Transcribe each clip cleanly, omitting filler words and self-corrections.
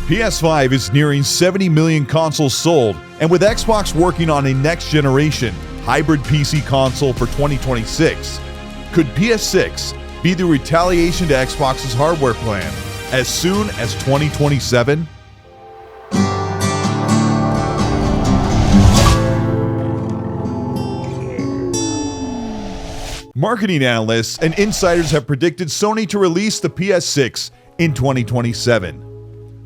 PS5 is nearing 70 million consoles sold, and with Xbox working on a next-generation hybrid PC console for 2026, could PS6 be the retaliation to Xbox's hardware plan as soon as 2027? Marketing analysts and insiders have predicted Sony to release the PS6 in 2027.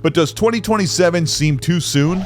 But does 2027 seem too soon?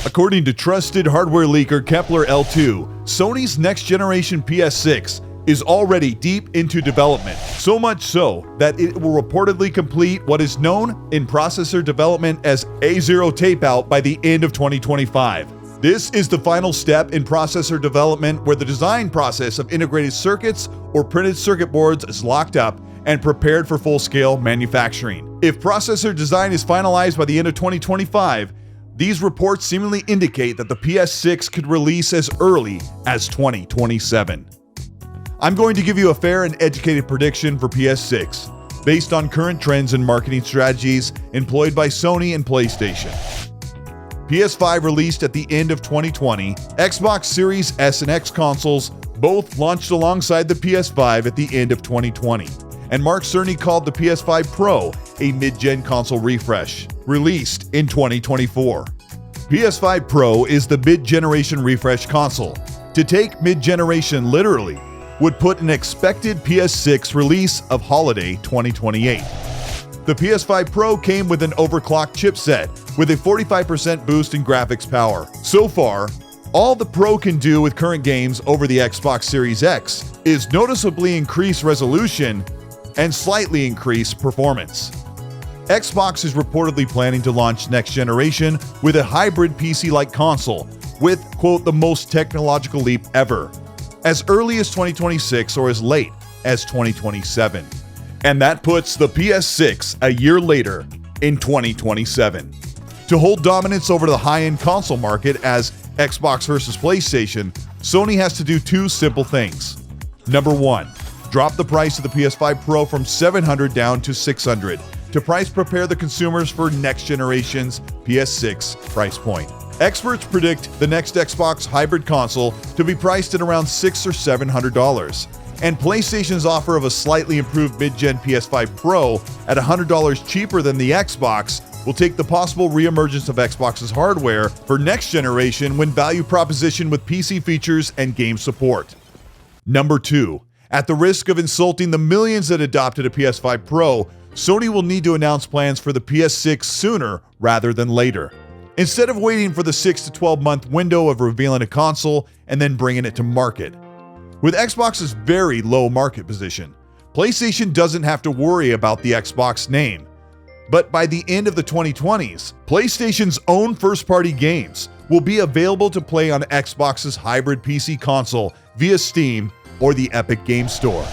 According to trusted hardware leaker Kepler L2, Sony's next-generation PS6 is already deep into development, so much so that it will reportedly complete what is known in processor development as A0 tape-out by the end of 2025. This is the final step in processor development where the design process of integrated circuits or printed circuit boards is locked up and prepared for full-scale manufacturing. If processor design is finalized by the end of 2025, these reports seemingly indicate that the PS6 could release as early as 2027. I'm going to give you a fair and educated prediction for PS6, based on current trends and marketing strategies employed by Sony and PlayStation. PS5 released at the end of 2020, Xbox Series S and X consoles both launched alongside the PS5 at the end of 2020. And Mark Cerny called the PS5 Pro a mid-gen console refresh, released in 2024. PS5 Pro is the mid-generation refresh console. To take mid-generation literally would put an expected PS6 release of holiday 2028. The PS5 Pro came with an overclocked chipset with a 45% boost in graphics power. So far, all the Pro can do with current games over the Xbox Series X is noticeably increase resolution and slightly increase performance. Xbox is reportedly planning to launch next generation with a hybrid PC-like console with, quote, the most technological leap ever, as early as 2026 or as late as 2027. And that puts the PS6 a year later in 2027. To hold dominance over the high-end console market as Xbox versus PlayStation, Sony has to do two simple things. Number one, drop the price of the PS5 Pro from $700 down to $600 to price prepare the consumers for next generation's PS6 price point. Experts predict the next Xbox hybrid console to be priced at around $600 or $700, and PlayStation's offer of a slightly improved mid-gen PS5 Pro at $100 cheaper than the Xbox will take the possible re-emergence of Xbox's hardware for next generation when value proposition with PC features and game support. Number two, at the risk of insulting the millions that adopted a PS5 Pro, Sony will need to announce plans for the PS6 sooner rather than later, instead of waiting for the 6 to 12 month window of revealing a console and then bringing it to market. With Xbox's very low market position, PlayStation doesn't have to worry about the Xbox name. But by the end of the 2020s, PlayStation's own first-party games will be available to play on Xbox's hybrid PC console via Steam or the Epic Games Store.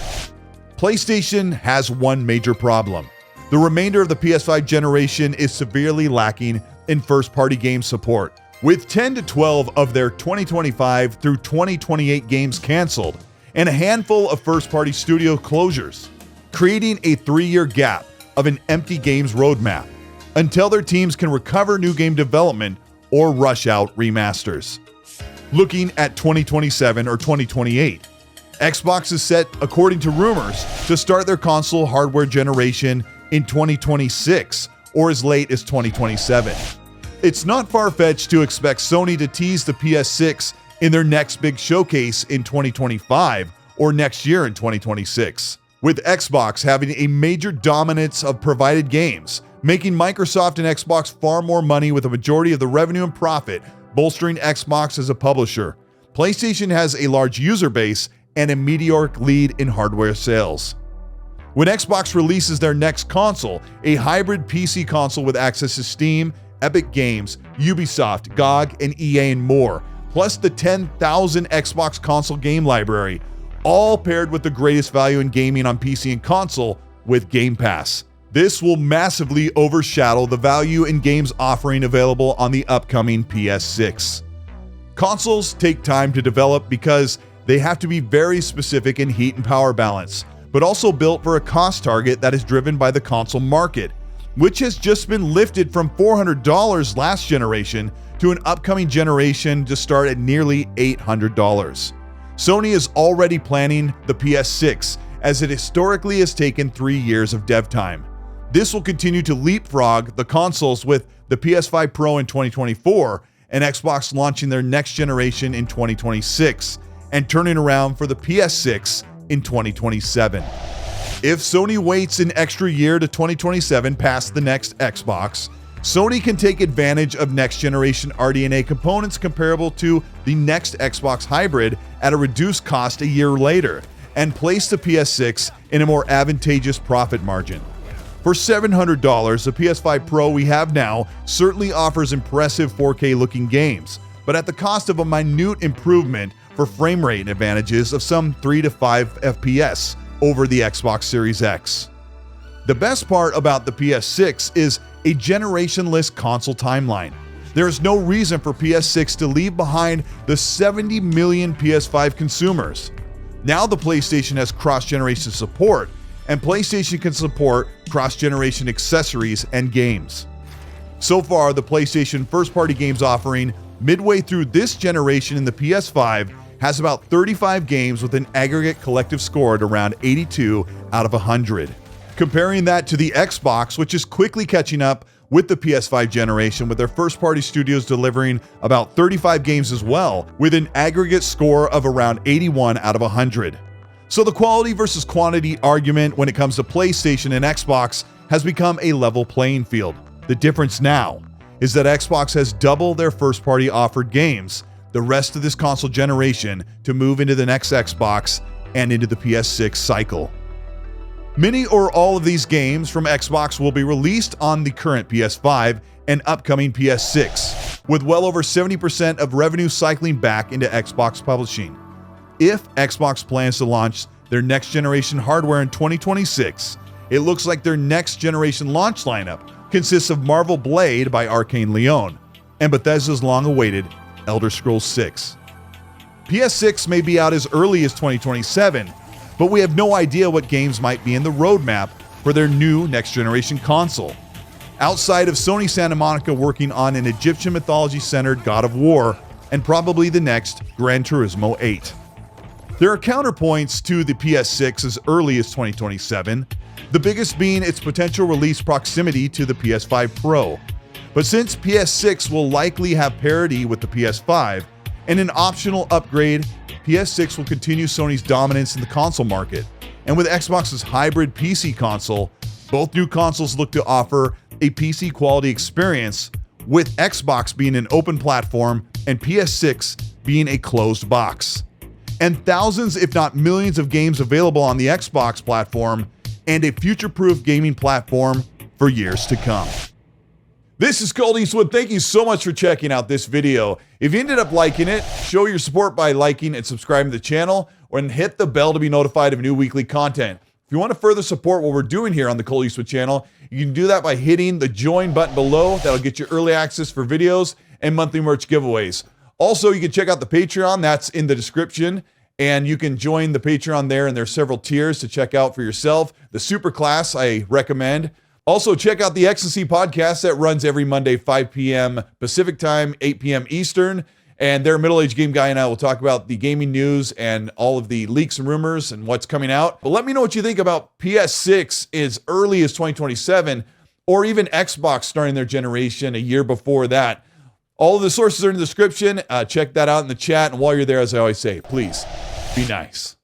PlayStation has one major problem. The remainder of the PS5 generation is severely lacking in first-party game support, with 10 to 12 of their 2025 through 2028 games canceled and a handful of first-party studio closures, creating a 3-year gap of an empty games roadmap until their teams can recover new game development or rush out remasters. Looking at 2027 or 2028, Xbox is set, according to rumors, to start their console hardware generation in 2026 or as late as 2027. It's not far-fetched to expect Sony to tease the PS6 in their next big showcase in 2025 or next year in 2026, with Xbox having a major dominance of provided games, making Microsoft and Xbox far more money with a majority of the revenue and profit, bolstering Xbox as a publisher. PlayStation has a large user base and a meteoric lead in hardware sales. When Xbox releases their next console, a hybrid PC console with access to Steam, Epic Games, Ubisoft, GOG, and EA and more, plus the 10,000 Xbox console game library, all paired with the greatest value in gaming on PC and console with Game Pass. This will massively overshadow the value in games offering available on the upcoming PS6. Consoles take time to develop because they have to be very specific in heat and power balance, but also built for a cost target that is driven by the console market, which has just been lifted from $400 last generation to an upcoming generation to start at nearly $800. Sony is already planning the PS6, as it historically has taken 3 years of dev time. This will continue to leapfrog the consoles, with the PS5 Pro in 2024 and Xbox launching their next generation in 2026 and turning around for the PS6 in 2027. If Sony waits an extra year to 2027 past the next Xbox, Sony can take advantage of next-generation RDNA components comparable to the next Xbox hybrid at a reduced cost a year later, and place the PS6 in a more advantageous profit margin. For $700, the PS5 Pro we have now certainly offers impressive 4K-looking games, but at the cost of a minute improvement for frame rate advantages of some 3 to 5 FPS over the Xbox Series X. The best part about the PS6 is a generationless console timeline. There is no reason for PS6 to leave behind the 70 million PS5 consumers. Now the PlayStation has cross-generation support, and PlayStation can support cross-generation accessories and games. So far, the PlayStation first-party games offering midway through this generation in the PS5 has about 35 games with an aggregate collective score at around 82 out of 100. Comparing that to the Xbox, which is quickly catching up with the PS5 generation, with their first-party studios delivering about 35 games as well, with an aggregate score of around 81 out of 100. So the quality versus quantity argument when it comes to PlayStation and Xbox has become a level playing field. The difference now is that Xbox has double their first-party offered games the rest of this console generation to move into the next Xbox and into the PS6 cycle. Many or all of these games from Xbox will be released on the current PS5 and upcoming PS6, with well over 70% of revenue cycling back into Xbox publishing. If Xbox plans to launch their next generation hardware in 2026, it looks like their next generation launch lineup consists of Marvel Blade by Arcane Leon and Bethesda's long-awaited Elder Scrolls 6. PS6 may be out as early as 2027, but we have no idea what games might be in the roadmap for their new next-generation console. Outside of Sony Santa Monica working on an Egyptian mythology-centered God of War and probably the next Gran Turismo 8. There are counterpoints to the PS6 as early as 2027, the biggest being its potential release proximity to the PS5 Pro. But since PS6 will likely have parity with the PS5 and an optional upgrade, PS6 will continue Sony's dominance in the console market. And with Xbox's hybrid PC console, both new consoles look to offer a PC quality experience, with Xbox being an open platform and PS6 being a closed box. And thousands, if not millions, of games available on the Xbox platform and a future-proof gaming platform for years to come. This is Colteastwood. Thank you so much for checking out this video. If you ended up liking it, show your support by liking and subscribing to the channel, and hit the bell to be notified of new weekly content. If you want to further support what we're doing here on the Colteastwood channel, you can do that by hitting the join button below. That'll get you early access for videos and monthly merch giveaways. Also, you can check out the Patreon. That's in the description. And you can join the Patreon there, and there's several tiers to check out for yourself. The Super Class, I recommend. Also, check out the Ecstasy podcast that runs every Monday, 5 p.m. Pacific time, 8 p.m. Eastern. And their middle-aged game guy and I will talk about the gaming news and all of the leaks and rumors and what's coming out. But let me know what you think about PS6 as early as 2027, or even Xbox starting their generation a year before that. All of the sources are in the description. Check that out in the chat. And while you're there, as I always say, please be nice.